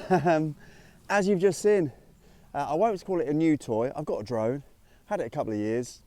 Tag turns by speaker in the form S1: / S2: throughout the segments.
S1: Um, as you've just seen, I won't call it a new toy. I've got a drone, had it a couple of years.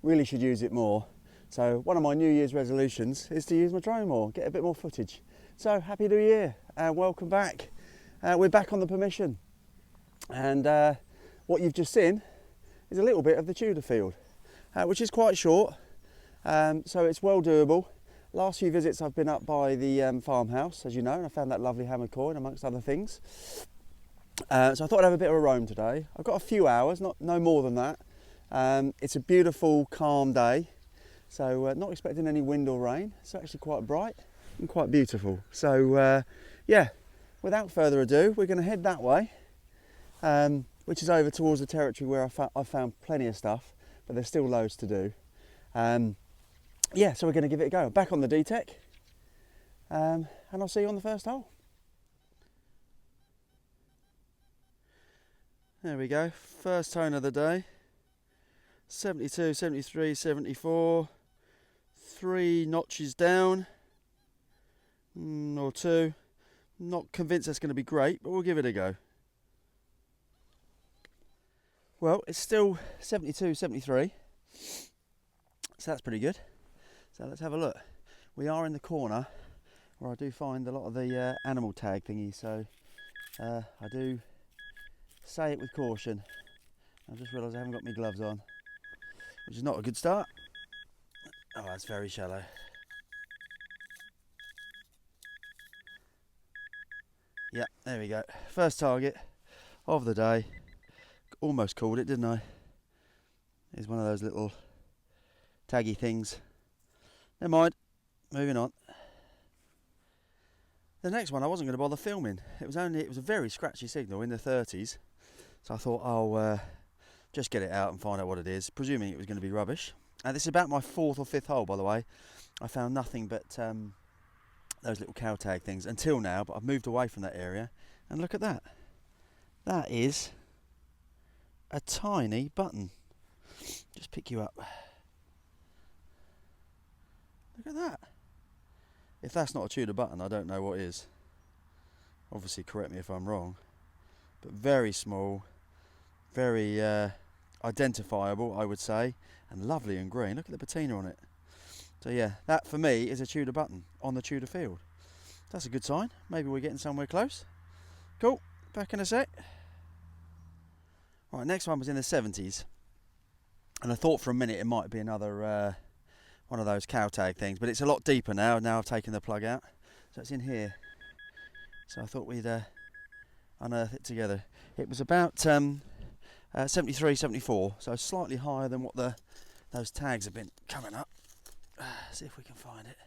S1: Really should use it more. So one of my New Year's resolutions is to use my drone more, get a bit more footage. So happy New Year and welcome back. We're back on the permission, and what you've just seen is a little bit of the Tudor field, which is quite short, so it's well doable. Last few visits I've been up by the farmhouse, as you know, and I found that lovely hammered coin amongst other things. So I thought I'd have a bit of a roam today. I've got a few hours, no more than that. It's a beautiful, calm day, so not expecting any wind or rain. It's actually quite bright and quite beautiful. So yeah, without further ado, we're going to head that way, which is over towards the territory where I've found plenty of stuff, but there's still loads to do. Yeah, so we're going to give it a go. Back on the D-Tech, and I'll see you on the first hole. There we go, first tone of the day. 72, 73, 74, 3 notches down, or 2. Not convinced that's going to be great, but we'll give it a go. Well, it's still 72, 73, so that's pretty good. So let's have a look. We are in the corner where I do find a lot of the animal tag thingies, so I do say it with caution. I just realised I haven't got my gloves on, which is not a good start. Oh, that's very shallow. Yeah, there we go. First target of the day. Almost called it, didn't I? It's one of those little taggy things. Never mind, moving on. The next one I wasn't going to bother filming. It was a very scratchy signal in the 30s. So I thought I'll just get it out and find out what it is, presuming it was going to be rubbish. This is about my 4th or 5th hole, by the way. I found nothing but those little cow tag things until now, but I've moved away from that area. And look at that. That is a tiny button. Just pick you up. Look at that. If that's not a Tudor button, I don't know what is. Obviously, correct me if I'm wrong. But very small, very identifiable, I would say, and lovely and green. Look at the patina on it. So yeah, that for me is a Tudor button on the Tudor field. That's a good sign. Maybe we're getting somewhere close. Cool, back in a sec. Right, next one was in the 70s. And I thought for a minute it might be another one of those cow tag things, but it's a lot deeper now. Now I've taken the plug out. So it's in here. So I thought we'd unearth it together. It was about 73, 74, so slightly higher than what those tags have been coming up. See if we can find it.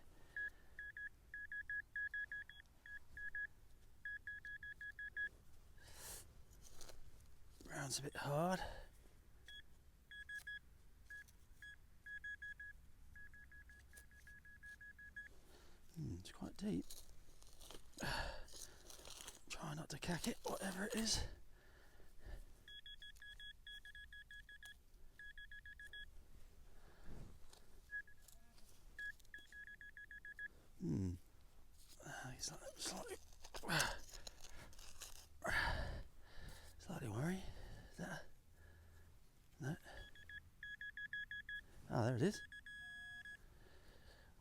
S1: Round's a bit hard. It's quite deep. Try not to cack it, whatever it is. Slightly worried. No. Oh, there it is.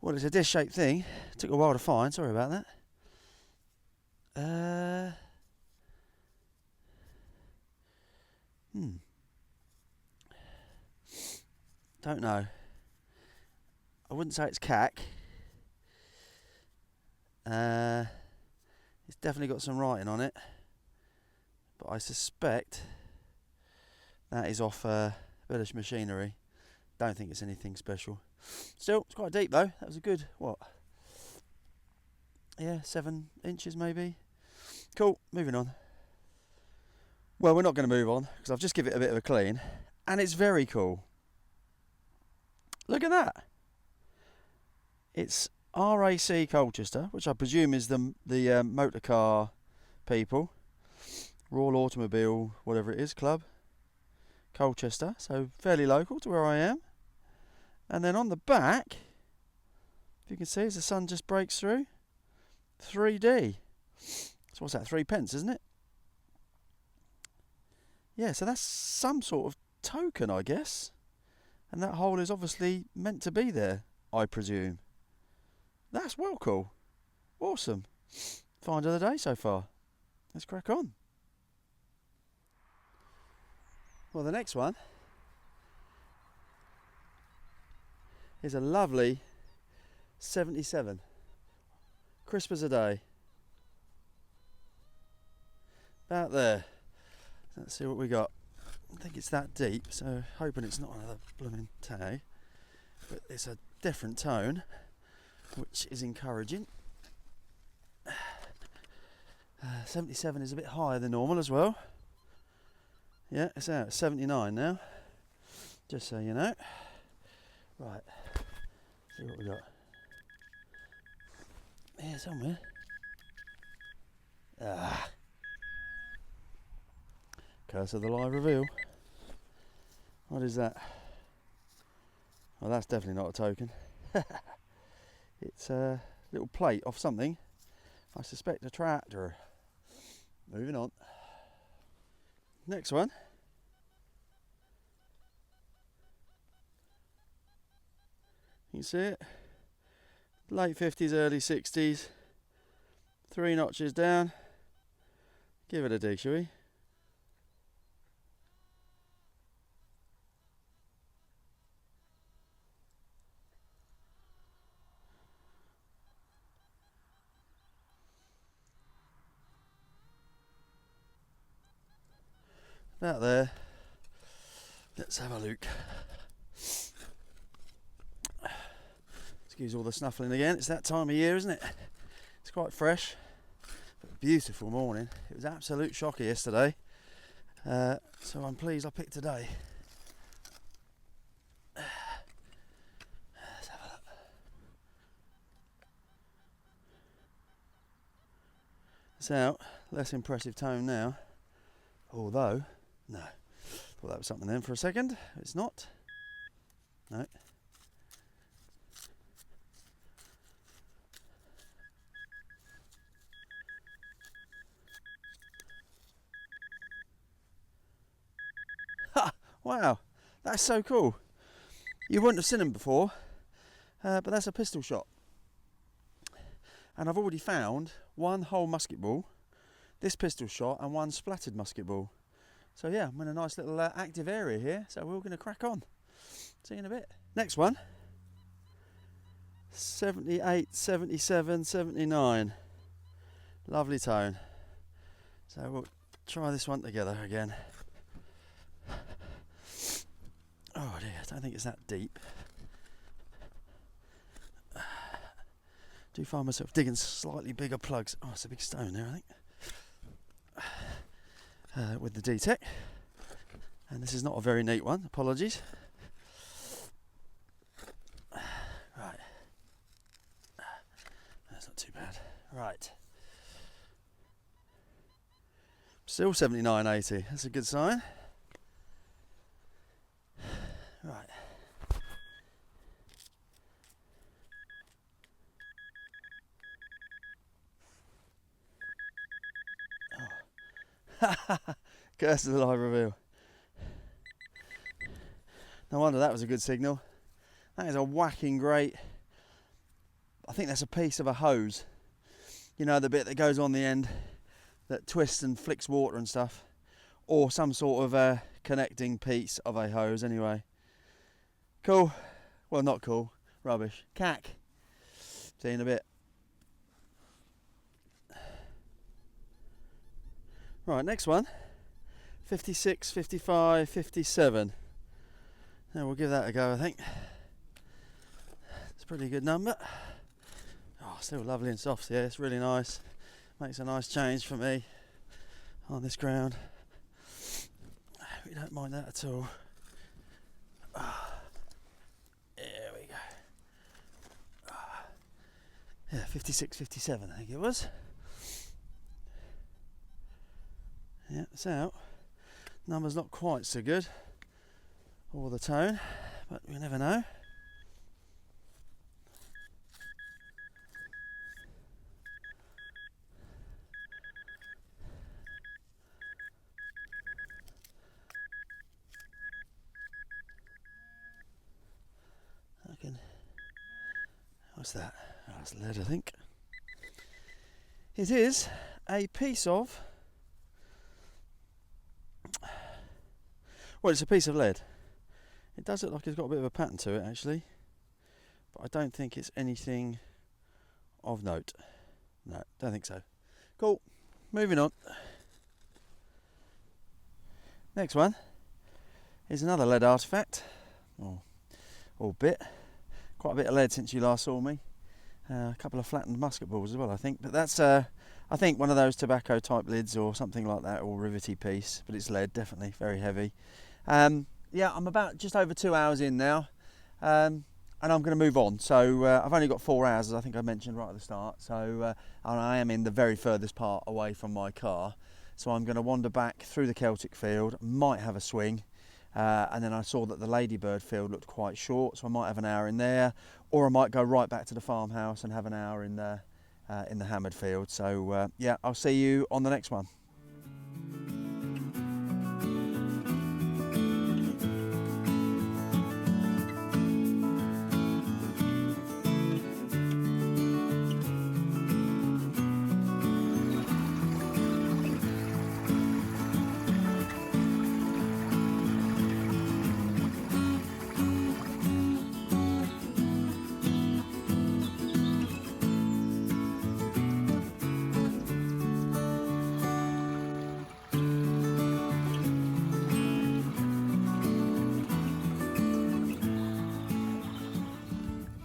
S1: Well, it's a disc-shaped thing. It took a while to find. Sorry about that. Don't know. I wouldn't say it's cack. It's definitely got some writing on it, but I suspect that is off British machinery. Don't think it's anything special. Still, it's quite deep though. That was a good, what? Yeah, 7 inches maybe. Cool, moving on. Well, we're not going to move on because I've just given it a bit of a clean, and it's very cool. Look at that. It's RAC Colchester, which I presume is the motor car people. Royal Automobile, whatever it is, Club. Colchester, so fairly local to where I am. And then on the back, if you can see as the sun just breaks through, 3D. So what's that, 3p, isn't it? Yeah, so that's some sort of token, I guess. And that hole is obviously meant to be there, I presume. That's well cool. Awesome. Find of the day so far. Let's crack on. Well, the next one is a lovely 77. Crisp as a day. About there. Let's see what we got. I think it's that deep, so hoping it's not another blooming tag. But it's a different tone, which is encouraging. 77 is a bit higher than normal as well. Yeah, it's out at 79 now. Just so you know. Right. See what we got. Here somewhere. Ah. Curse of the live reveal. What is that? Well, that's definitely not a token. It's a little plate off something. I suspect a tractor. Moving on. Next one. You can see it. Late 50s, early 60s. 3 notches down. Give it a dig, shall we? About there. Let's have a look. Excuse all the snuffling again. It's that time of year, isn't it? It's quite fresh. But beautiful morning. It was absolute shocker yesterday. So I'm pleased I picked today. Let's have a look. It's out. Less impressive tone now. Although, no. Thought that was something then for a second. It's not. No. Ha! Wow, that's so cool. You wouldn't have seen them before, but that's a pistol shot. And I've already found one whole musket ball, this pistol shot, and one splattered musket ball. So yeah, I'm in a nice little active area here, so we're going to crack on. See you in a bit. Next one. 78, 77, 79. Lovely tone. So we'll try this one together again. Oh dear, I don't think it's that deep. Do find myself digging slightly bigger plugs. Oh, it's a big stone there, I think. With the D-Tech. And this is not a very neat one, apologies. Right. That's not too bad. Right. Still 79.80, that's a good sign. Right. Curse of the live reveal. No wonder that was a good signal. That is a whacking great. I think that's a piece of a hose. You know, the bit that goes on the end that twists and flicks water and stuff. Or some sort of connecting piece of a hose anyway. Cool. Well, not cool. Rubbish. Cack. See you in a bit. Right, next one. 56, 55, 57. Now we'll give that a go, I think. It's a pretty good number. Oh, still lovely and soft, yeah, it's really nice. Makes a nice change for me on this ground. We don't mind that at all. Oh, there we go. Oh, yeah, 56, 57 I think it was. Yeah, it's out. Number's not quite so good, or the tone, but you never know. What's that? Oh, that's lead, I think. It is a piece of... Well, it's a piece of lead. It does look like it's got a bit of a pattern to it, actually. But I don't think it's anything of note. No, don't think so. Cool. Moving on. Next one is another lead artefact. Or bit. Quite a bit of lead since you last saw me. A couple of flattened musket balls as well, I think. But that's, I think, one of those tobacco type lids or something like that, or rivety piece. But it's lead, definitely, very heavy. Yeah, I'm about just over 2 hours in now. And I'm going to move on. So I've only got 4 hours, as I think I mentioned right at the start. So I am in the very furthest part away from my car. So I'm going to wander back through the Celtic field, might have a swing. And then I saw that the Ladybird field looked quite short, so I might have an hour in there, or I might go right back to the farmhouse and have an hour in the hammered field. So yeah, I'll see you on the next one.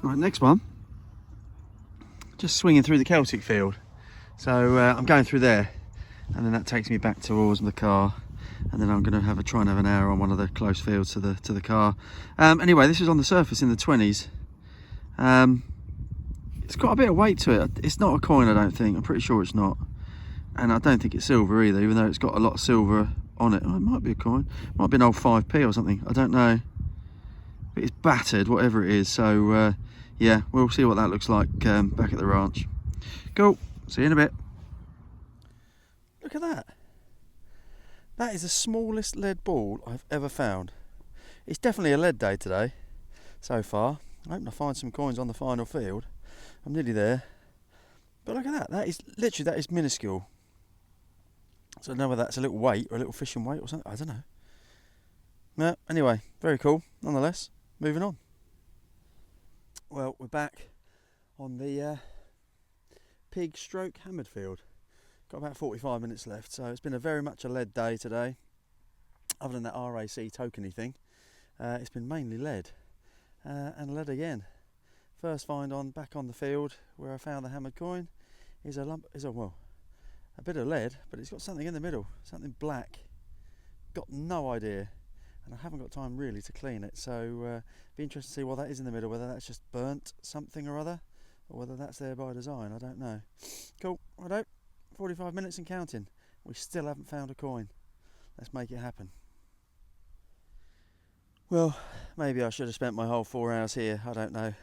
S1: Right, next one, just swinging through the Celtic field. So I'm going through there, and then that takes me back towards the car, and then I'm going to try and have an hour on one of the close fields to the car. Anyway, this is on the surface in the 20s. It's got a bit of weight to it. It's not a coin, I don't think. I'm pretty sure it's not, and I don't think it's silver either, even though it's got a lot of silver on it. Oh, it might be a coin. It might be an old 5p or something. I don't know, but it's battered, whatever it is. So yeah, we'll see what that looks like back at the ranch. Cool, see you in a bit. Look at that. That is the smallest lead ball I've ever found. It's definitely a lead day today, so far. I'm hoping I find some coins on the final field. I'm nearly there. But look at that, that is minuscule. So I don't know whether that's a little weight or a little fishing weight or something, I don't know. No, anyway, very cool, nonetheless. Moving on. Well, we're back on the pig stroke hammered field. Got about 45 minutes left, so it's been very much a lead day today. Other than that RAC tokeny thing, it's been mainly lead and lead again. First find back on the field where I found the hammered coin is a bit of lead, but it's got something in the middle, something black. Got no idea. And I haven't got time really to clean it, so be interested to see what that is in the middle, whether that's just burnt something or other, or whether that's there by design, I don't know. Cool, righto, 45 minutes and counting. We still haven't found a coin. Let's make it happen. Well, maybe I should have spent my whole 4 hours here, I don't know.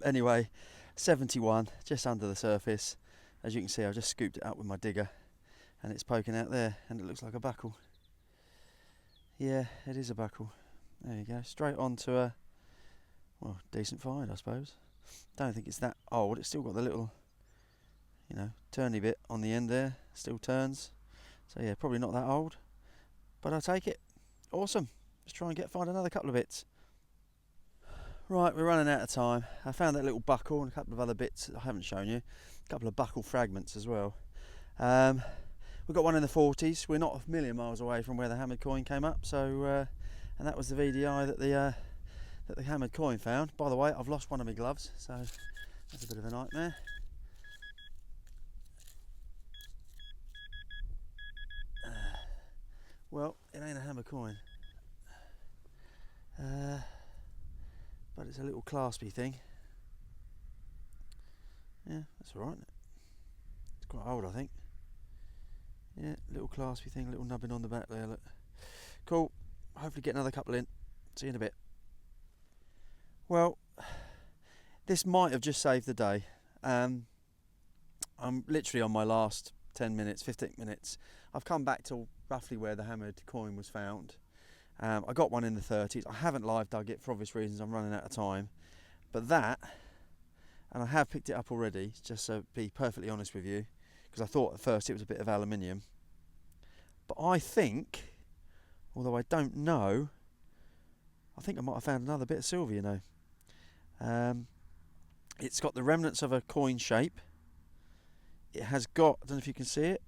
S1: Anyway, 71, just under the surface. As you can see, I've just scooped it up with my digger, and it's poking out there, and it looks like a buckle. Yeah, it is a buckle. There you go, straight onto a, well, decent find, I suppose. Don't think it's that old. It's still got the little, turny bit on the end there. Still turns. So yeah, probably not that old. But I'll take it. Awesome. Let's try and find another couple of bits. Right, we're running out of time. I found that little buckle and a couple of other bits that I haven't shown you. A couple of buckle fragments as well. We've got one in the 40s. We're not a million miles away from where the hammered coin came up. So, and that was the VDI that the hammered coin found. By the way, I've lost one of my gloves, so that's a bit of a nightmare. Well, it ain't a hammer coin, but it's a little claspy thing. Yeah, that's all right. It's quite old, I think. Yeah, little claspy thing, little nubbin on the back there, look. Cool, hopefully get another couple in. See you in a bit. Well, this might have just saved the day. I'm literally on my last 10 minutes, 15 minutes. I've come back to roughly where the hammered coin was found. I got one in the 30s. I haven't live dug it for obvious reasons, I'm running out of time. But that, and I have picked it up already, just to be perfectly honest with you, because I thought at first it was a bit of aluminium. But I think, although I don't know, I think I might have found another bit of silver, you know. It's got the remnants of a coin shape. It has got, I don't know if you can see it,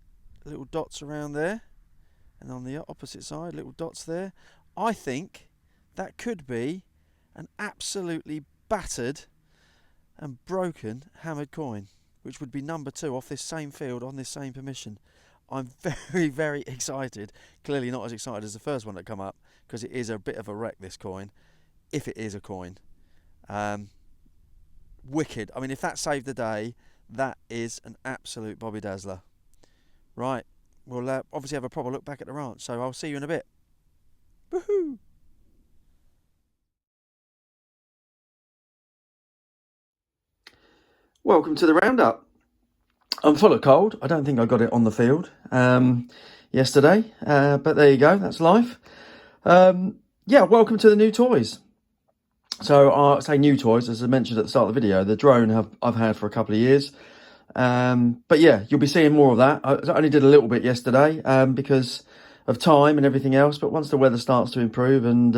S1: little dots around there. And on the opposite side, little dots there. I think that could be an absolutely battered and broken hammered coin, which would be number 2 off this same field on this same permission. I'm very, very excited. Clearly not as excited as the first one that come up, because it is a bit of a wreck, this coin, if it is a coin. Wicked. I mean, if that saved the day, that is an absolute Bobby Dazzler. Right, we'll obviously have a proper look back at the ranch, so I'll see you in a bit. Woohoo! Welcome to the roundup. I'm full of cold. I don't think I got it on the field yesterday, but there you go. That's life. Yeah, welcome to the new toys. So I say new toys, as I mentioned at the start of the video. The drone I've had for a couple of years. But yeah, you'll be seeing more of that. I only did a little bit yesterday because of time and everything else. But once the weather starts to improve and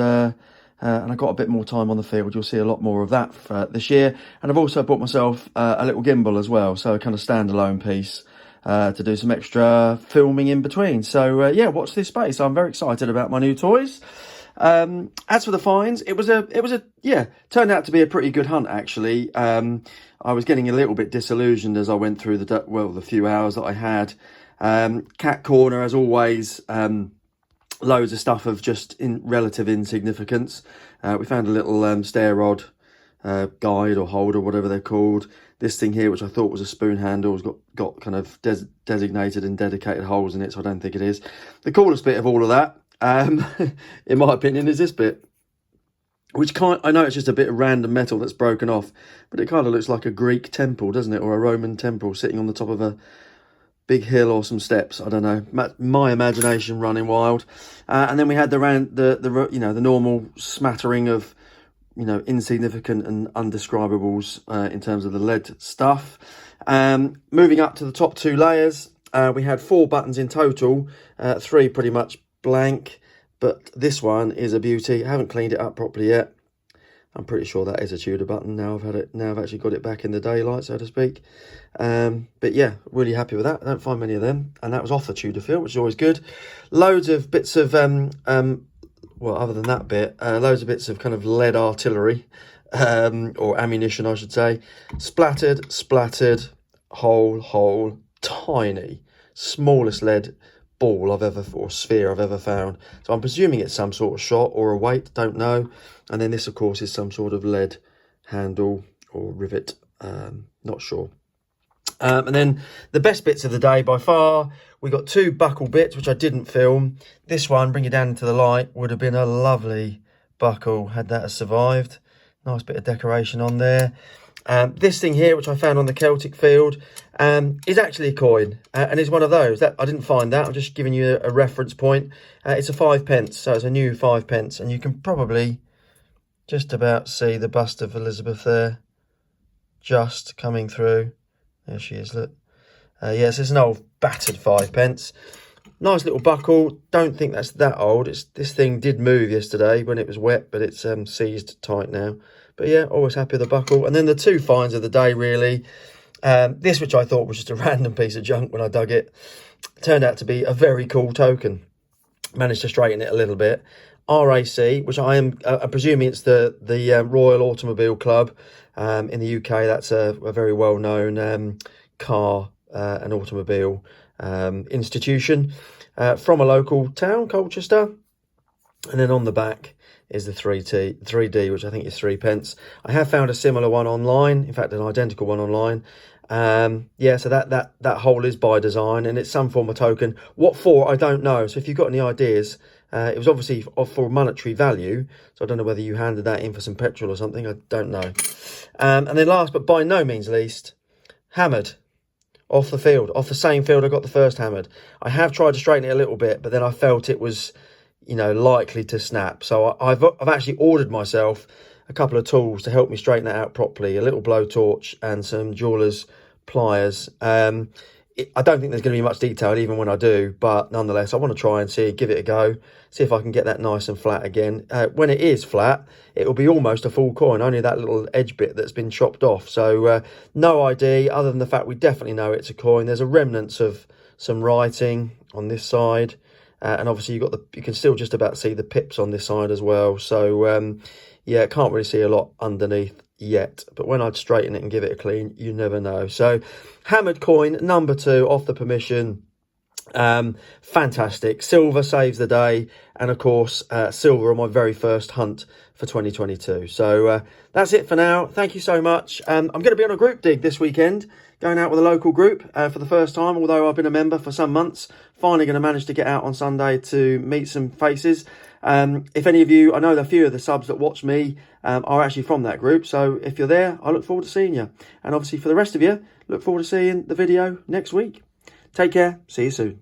S1: I got a bit more time on the field, you'll see a lot more of that this year. And I've also bought myself a little gimbal as well, so a kind of standalone piece to do some extra filming in between. So yeah, watch this space. I'm very excited about my new toys. As for the finds, it was turned out to be a pretty good hunt actually. I was getting a little bit disillusioned as I went through the few hours that I had. Cat corner as always. Loads of stuff of just relative insignificance. We found a little stair rod guide or holder, whatever they're called. This thing here, which I thought was a spoon handle, has got kind of designated and dedicated holes in it, so I don't think it is. The coolest bit of all of that, in my opinion, is this bit, which I know it's just a bit of random metal that's broken off, but it kind of looks like a Greek temple, doesn't it, or a Roman temple sitting on the top of a big hill or some steps. I don't know, my imagination running wild. And then we had the normal smattering of insignificant and undescribables in terms of the lead stuff. Moving up to the top 2 layers, we had 4 buttons in total, 3 pretty much blank, but this one is a beauty. I haven't cleaned it up properly yet. I'm pretty sure that is a Tudor button. Now I've actually got it back in the daylight, so to speak. But yeah, really happy with that. I don't find many of them, and that was off the Tudor field, which is always good. Loads of bits of well, other than that bit, loads of bits of kind of lead artillery, or ammunition, I should say. Splattered, hole, tiny, smallest lead ball or sphere I've ever found. So I'm presuming it's some sort of shot or a weight, don't know. And then this, of course, is some sort of lead handle or rivet, not sure. And then the best bits of the day by far, we got 2 buckle bits, which I didn't film. This one, bring it down into the light, would have been a lovely buckle had that survived. Nice bit of decoration on there. This thing here, which I found on the Celtic field, is actually a coin, and it's one of those. That I didn't find that. I'm just giving you a reference point. It's a 5p, so it's a new 5p, and you can probably just about see the bust of Elizabeth there, just coming through. There she is, look. Yes, it's an old battered 5p. Nice little buckle. Don't think that's that old. This thing did move yesterday when it was wet, but it's seized tight now. But yeah, always happy with the buckle. And then the 2 finds of the day, really. This, which I thought was just a random piece of junk when I dug it, turned out to be a very cool token. Managed to straighten it a little bit. RAC, which I am presuming it's the Royal Automobile Club in the UK. That's a very well-known car and automobile institution from a local town, Colchester. And then on the back is the 3D, which I think is 3p. I have found a similar one online, in fact an identical one online. Yeah, so that hole is by design, and it's some form of token. What for, I don't know. So if you've got any ideas, it was obviously for monetary value, so I don't know whether you handed that in for some petrol or something, I don't know. And then last but by no means least, hammered off the field, off the same field I got the first hammered. I have tried to straighten it a little bit, but then I felt it was, likely to snap. So I've actually ordered myself
S2: a couple of tools to help me straighten that out properly, a little blowtorch and some jeweler's pliers. I don't think there's going to be much detail even when I do, but nonetheless, I want to try and give it a go, see if I can get that nice and flat again. When it is flat, it will be almost a full coin, only that little edge bit that's been chopped off. So no ID, other than the fact we definitely know it's a coin. There's a remnants of some writing on this side, and obviously you can still just about see the pips on this side as well. So yeah, can't really see a lot underneath yet, but when I'd straighten it and give it a clean, you never know. So hammered coin number 2 off the permission. Fantastic. Silver saves the day, and of course silver on my very first hunt for 2022. So that's it for now. Thank you so much. I'm going to be on a group dig this weekend, going out with a local group for the first time, although I've been a member for some months. Finally going to manage to get out on Sunday to meet some faces. If any of you, I know a few of the subs that watch me are actually from that group, so if you're there, I look forward to seeing you. And obviously for the rest of you, look forward to seeing the video next week. Take care, see you soon.